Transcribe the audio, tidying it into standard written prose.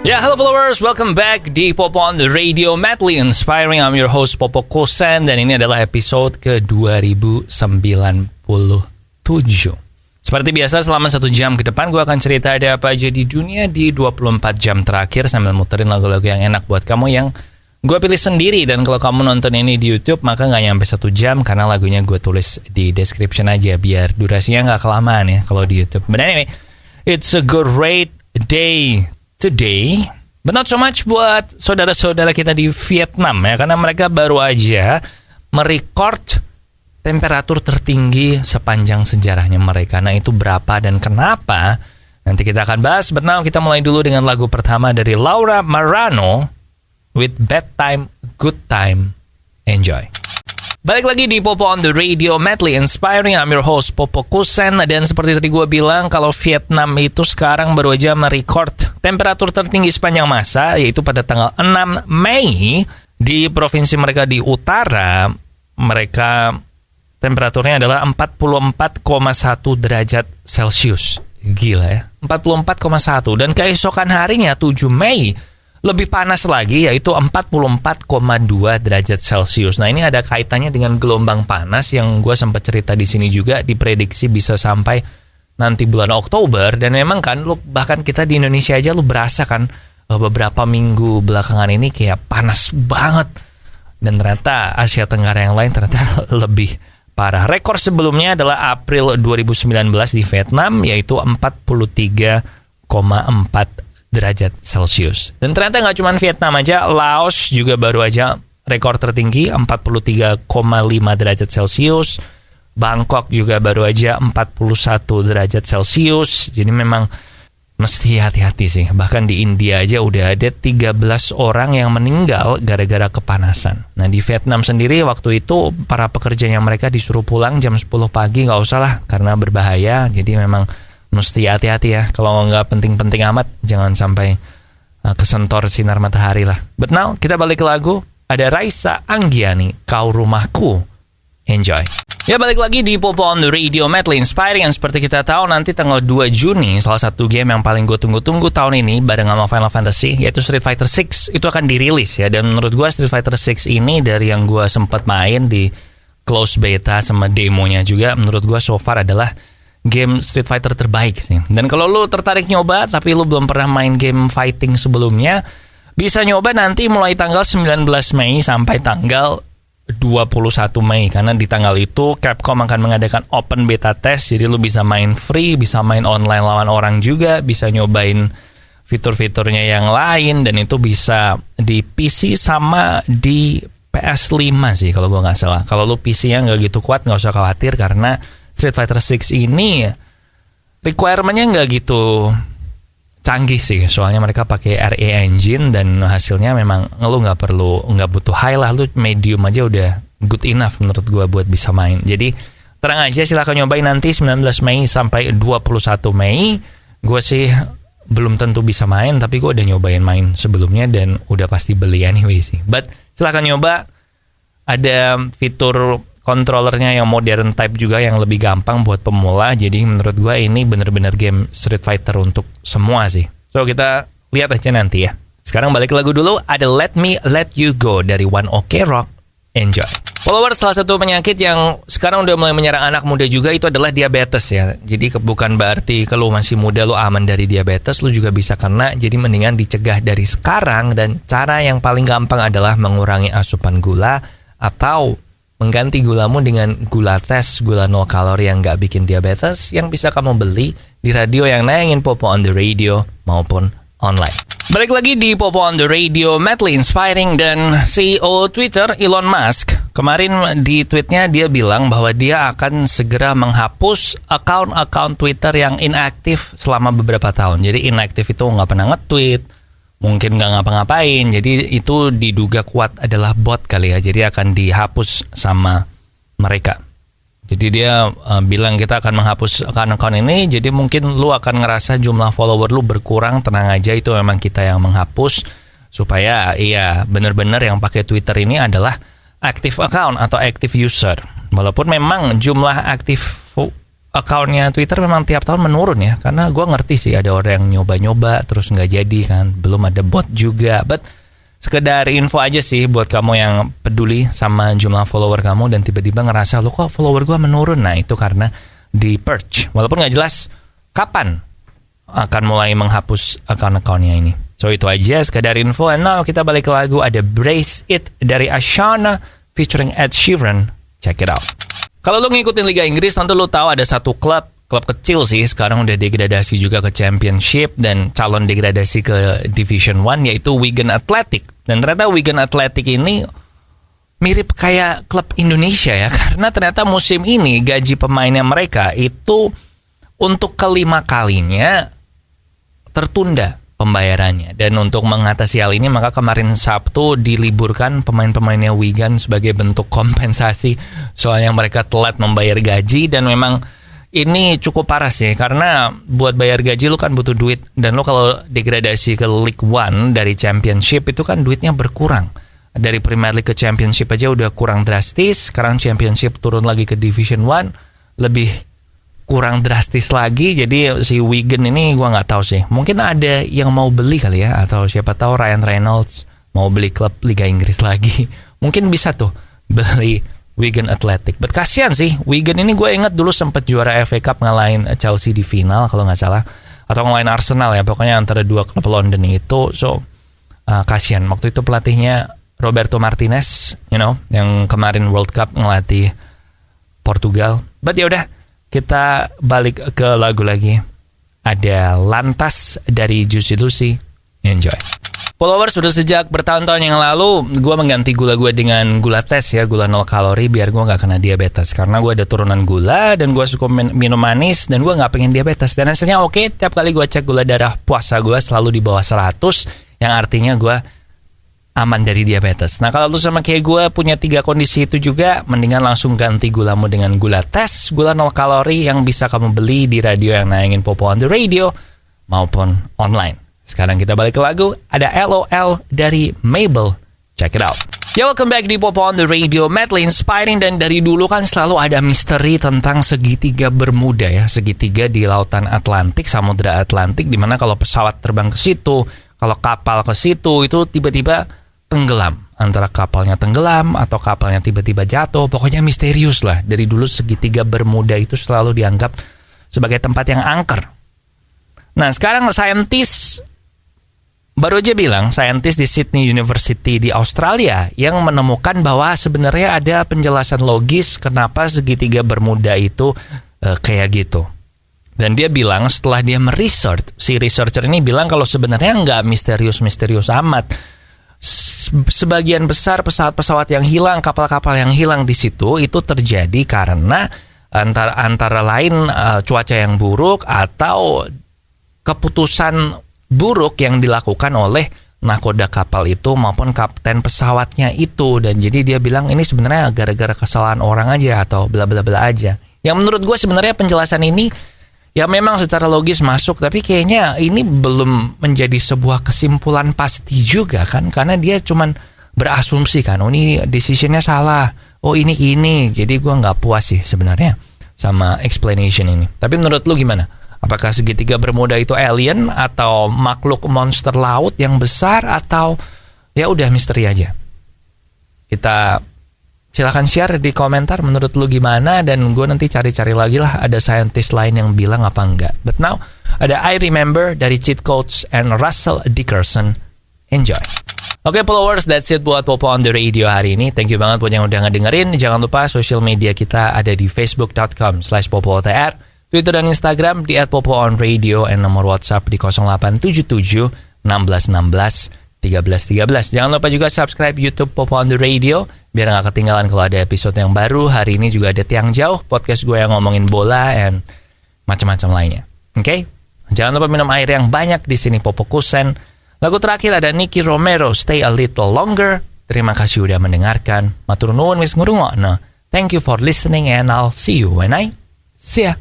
Ya, hello followers, welcome back di Popo on the Radio, madly inspiring. I'm your host Popo Kosen dan ini adalah episode ke 2097. Seperti biasa, selama 1 jam ke depan gue akan cerita ada apa aja di dunia di 24 jam terakhir sambil muterin lagu-lagu yang enak buat kamu yang gue pilih sendiri. Dan kalau kamu nonton ini di YouTube maka nggak nyampe 1 jam karena lagunya gue tulis di description aja biar durasinya nggak kelamaan ya kalau di YouTube. But anyway, it's a great day today, but not so much buat saudara-saudara kita di Vietnam ya, karena mereka baru aja merecord temperatur tertinggi sepanjang sejarahnya mereka. Nah, itu berapa dan kenapa? Nanti kita akan bahas. But now kita mulai dulu dengan lagu pertama dari Laura Marano with Bad Time, Good Time. Enjoy. Balik lagi di Popo on the Radio, madly inspiring. I'm your host Popo Kosen. Dan seperti tadi gue bilang, kalau Vietnam itu sekarang baru aja merecord temperatur tertinggi sepanjang masa, yaitu pada tanggal 6 Mei di provinsi mereka di utara. Mereka temperaturnya adalah 44,1 derajat Celcius. Gila ya, 44,1. Dan keesokan harinya 7 Mei lebih panas lagi, yaitu 44,2 derajat Celcius. Nah, ini ada kaitannya dengan gelombang panas yang gue sempat cerita di sini juga, diprediksi bisa sampai nanti bulan Oktober. Dan memang kan, bahkan kita di Indonesia aja lu berasa kan beberapa minggu belakangan ini kayak panas banget. Dan ternyata Asia Tenggara yang lain ternyata lebih parah. Rekor sebelumnya adalah April 2019 di Vietnam, yaitu 43,4 derajat Celcius. Dan ternyata nggak cuma Vietnam aja, Laos juga baru aja rekor tertinggi 43,5 derajat Celcius. Bangkok juga baru aja 41 derajat Celcius. Jadi memang mesti hati-hati sih. Bahkan di India aja udah ada 13 orang yang meninggal gara-gara kepanasan. Nah, di Vietnam sendiri waktu itu para pekerjanya mereka disuruh pulang jam 10 pagi, nggak usah lah karena berbahaya. Jadi memang mesti hati-hati ya, kalau nggak penting-penting amat, jangan sampai kesentor sinar matahari lah. But now, kita balik ke lagu, ada Raisa Anggiani, Kau Rumahku. Enjoy. Ya, balik lagi di Popo on the Radio, madly inspiring. Yang seperti kita tahu, nanti tanggal 2 Juni, salah satu game yang paling gue tunggu-tunggu tahun ini, bareng sama Final Fantasy, yaitu Street Fighter 6, itu akan dirilis ya. Dan menurut gue Street Fighter 6 ini, dari yang gue sempat main di close beta sama demonya juga, menurut gue so far adalah game Street Fighter terbaik sih. Dan kalau lu tertarik nyoba tapi lu belum pernah main game fighting sebelumnya, bisa nyoba nanti mulai tanggal 19 Mei sampai tanggal 21 Mei. Karena di tanggal itu Capcom akan mengadakan open beta test. Jadi lu bisa main free, bisa main online lawan orang juga, bisa nyobain fitur-fiturnya yang lain. Dan itu bisa di PC sama di PS5 sih kalau gua nggak salah. Kalau lu PC-nya nggak gitu kuat, nggak usah khawatir karena Street Fighter 6 ini requirement-nya nggak gitu canggih sih, soalnya mereka pakai RE engine dan hasilnya memang lu nggak butuh high lah, lu medium aja udah good enough menurut gua buat bisa main. Jadi tenang aja, silakan nyobain nanti 19 Mei sampai 21 Mei. Gue sih belum tentu bisa main, tapi gue udah nyobain main sebelumnya dan udah pasti beli anyway sih. But silakan nyoba, ada fitur controllernya yang modern type juga yang lebih gampang buat pemula. Jadi menurut gue ini bener-bener game Street Fighter untuk semua sih. So kita lihat aja nanti ya. Sekarang balik ke lagu dulu, ada Let Me Let You Go dari One Ok Rock. Enjoy. Followers, salah satu penyakit yang sekarang udah mulai menyerang anak muda juga itu adalah diabetes ya. Jadi bukan berarti kalau masih muda lo aman dari diabetes, lo juga bisa kena. Jadi mendingan dicegah dari sekarang, dan cara yang paling gampang adalah mengurangi asupan gula atau mengganti gulamu dengan gula tes, gula 0 kalori yang gak bikin diabetes, yang bisa kamu beli di radio yang nayangin Popo on the Radio maupun online. Balik lagi di Popo on the Radio, madly inspiring. Dan CEO Twitter Elon Musk kemarin di tweetnya dia bilang bahwa dia akan segera menghapus akun-akun Twitter yang inaktif selama beberapa tahun. Jadi inaktif itu nggak pernah nge-tweet, mungkin nggak ngapa-ngapain. Jadi itu diduga kuat adalah bot kali ya. Jadi akan dihapus sama mereka. Jadi dia bilang kita akan menghapus akun-akun ini. Jadi mungkin lu akan ngerasa jumlah follower lu berkurang. Tenang aja, itu memang kita yang menghapus. Supaya iya benar-benar yang pakai Twitter ini adalah active account atau active user. Walaupun memang jumlah active account-nya Twitter memang tiap tahun menurun ya, karena gue ngerti sih ada orang yang nyoba-nyoba terus nggak jadi kan, belum ada bot juga. But sekedar info aja sih buat kamu yang peduli sama jumlah follower kamu dan tiba-tiba ngerasa lo kok follower gue menurun. Nah itu karena di purge, walaupun nggak jelas kapan akan mulai menghapus account-accountnya ini. So itu aja sekedar info. And now kita balik ke lagu, ada Brace It dari Ashana featuring Ed Sheeran. Check it out. Kalau lu ngikutin Liga Inggris, tentu lu tahu ada satu klub kecil sih, sekarang udah degradasi juga ke Championship dan calon degradasi ke Division 1, yaitu Wigan Athletic. Dan ternyata Wigan Athletic ini mirip kayak klub Indonesia ya, karena ternyata musim ini gaji pemainnya mereka itu untuk kelima kalinya tertunda pembayarannya. Dan untuk mengatasi hal ini, maka kemarin Sabtu diliburkan pemain-pemainnya Wigan sebagai bentuk kompensasi soalnya mereka telat membayar gaji. Dan memang ini cukup parah sih, karena buat bayar gaji lu kan butuh duit, dan lu kalau degradasi ke League One dari Championship itu kan duitnya berkurang. Dari Premier League ke Championship aja udah kurang drastis, sekarang Championship turun lagi ke Division 1 lebih kurang drastis lagi. Jadi si Wigan ini gue nggak tahu sih, mungkin ada yang mau beli kali ya, atau siapa tahu Ryan Reynolds mau beli klub Liga Inggris lagi, mungkin bisa tuh beli Wigan Athletic. But kasihan sih Wigan ini, gue inget dulu sempat juara FA Cup ngalahin Chelsea di final kalau nggak salah, atau ngalahin Arsenal ya, pokoknya antara dua klub London itu. So kasihan, waktu itu pelatihnya Roberto Martinez, yang kemarin World Cup ngelatih Portugal. But ya udah, kita balik ke lagu lagi. Ada Lantas dari Juicy Lucy. Enjoy. Followers, sudah sejak bertahun-tahun yang lalu gue mengganti gula gue dengan gula tes ya, gula 0 kalori biar gue gak kena diabetes. Karena gue ada turunan gula dan gue suka minum manis dan gue gak pengen diabetes. Dan hasilnya oke, tiap kali gue cek gula darah puasa gue selalu di bawah 100, yang artinya gue aman dari diabetes. Nah kalau lu sama kayak gue punya 3 kondisi itu juga, mendingan langsung ganti gulamu dengan gula tes, gula 0 kalori yang bisa kamu beli di radio yang nayangin Popo on the Radio maupun online. Sekarang kita balik ke lagu, ada LOL dari Mabel. Check it out. Ya, welcome back di Popo on the Radio. Madly inspiring, dan dari dulu kan selalu ada misteri tentang segitiga Bermuda ya, segitiga di lautan Atlantik, Samudra Atlantik, dimana kalau pesawat terbang ke situ, kalau kapal ke situ, itu tiba-tiba tenggelam. Antara kapalnya tenggelam atau kapalnya tiba-tiba jatuh. Pokoknya misterius lah. Dari dulu segitiga Bermuda itu selalu dianggap sebagai tempat yang angker. Nah sekarang saintis baru aja bilang, saintis di Sydney University di Australia yang menemukan bahwa sebenarnya ada penjelasan logis kenapa segitiga Bermuda itu kayak gitu. Dan dia bilang setelah dia meresearch, si researcher ini bilang kalau sebenarnya nggak misterius-misterius amat. Sebagian besar pesawat-pesawat yang hilang, kapal-kapal yang hilang di situ itu terjadi karena antara lain cuaca yang buruk atau keputusan buruk yang dilakukan oleh nakoda kapal itu maupun kapten pesawatnya itu. Dan jadi dia bilang ini sebenarnya gara-gara kesalahan orang aja atau bla bla bla aja. Yang menurut gue sebenarnya penjelasan ini ya memang secara logis masuk, tapi kayaknya ini belum menjadi sebuah kesimpulan pasti juga kan, karena dia cuman berasumsi kan, oh ini decisionnya salah, oh ini. Jadi gue nggak puas sih sebenarnya sama explanation ini. Tapi menurut lu gimana? Apakah segitiga Bermuda itu alien atau makhluk monster laut yang besar, atau ya udah misteri aja? Kita silahkan share di komentar menurut lu gimana, dan gue nanti cari-cari lagi lah ada saintis lain yang bilang apa enggak. But now ada I Remember dari Cheat Codes and Russell Dickerson. Enjoy. Oke followers, that's it buat Popo on the Radio hari ini. Thank you banget buat yang udah ngedengerin. Jangan lupa social media kita ada di facebook.com/popootr, Twitter dan Instagram di @popoonradio, and nomor WhatsApp di 0877 1616 1313. Jangan lupa juga subscribe YouTube Popo on the Radio biar gak ketinggalan kalau ada episode yang baru. Hari ini juga ada Tiang Jauh, podcast gue yang ngomongin bola and macam-macam lainnya. Oke? Jangan lupa minum air yang banyak di sini Popo Kusen. Lagu terakhir ada Nicky Romero, Stay a Little Longer. Terima kasih udah mendengarkan. Matur nuwun wis ngrungokno. Thank you for listening and I'll see you when I see ya.